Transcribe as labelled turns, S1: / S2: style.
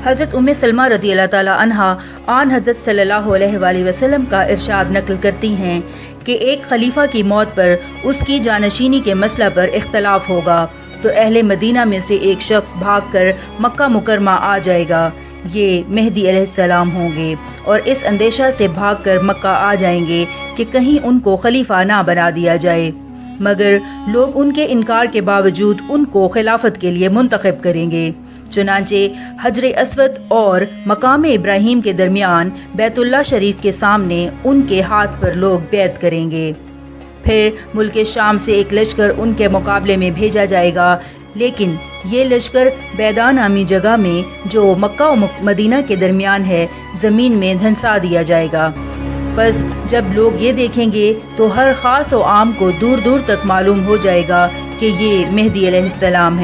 S1: حضرت ام سلمہ رضی اللہ تعالی عنہا آن حضرت صلی اللہ علیہ وآلہ وسلم کا ارشاد نقل کرتی ہیں کہ ایک خلیفہ کی موت پر اس کی جانشینی کے مسئلہ پر اختلاف ہوگا تو اہل مدینہ میں سے ایک شخص بھاگ کر مکہ مکرمہ آ جائے گا، یہ مہدی علیہ السلام ہوں گے، اور اس اندیشہ سے بھاگ کر مکہ آ جائیں گے کہ کہیں ان کو خلیفہ نہ بنا دیا جائے، مگر لوگ ان کے انکار کے باوجود ان کو خلافت کے لیے منتخب کریں گے۔ چنانچہ حجر اسود اور مقام ابراہیم کے درمیان بیت اللہ شریف کے سامنے ان کے ہاتھ پر لوگ بیعت کریں گے۔ پھر ملک شام سے ایک لشکر ان کے مقابلے میں بھیجا جائے گا، لیکن یہ لشکر بیداں نامی جگہ میں جو مکہ و مدینہ کے درمیان ہے زمین میں دھنسا دیا جائے گا۔ بس جب لوگ یہ دیکھیں گے تو ہر خاص و عام کو دور دور تک معلوم ہو جائے گا کہ یہ مہدی علیہ السلام ہے۔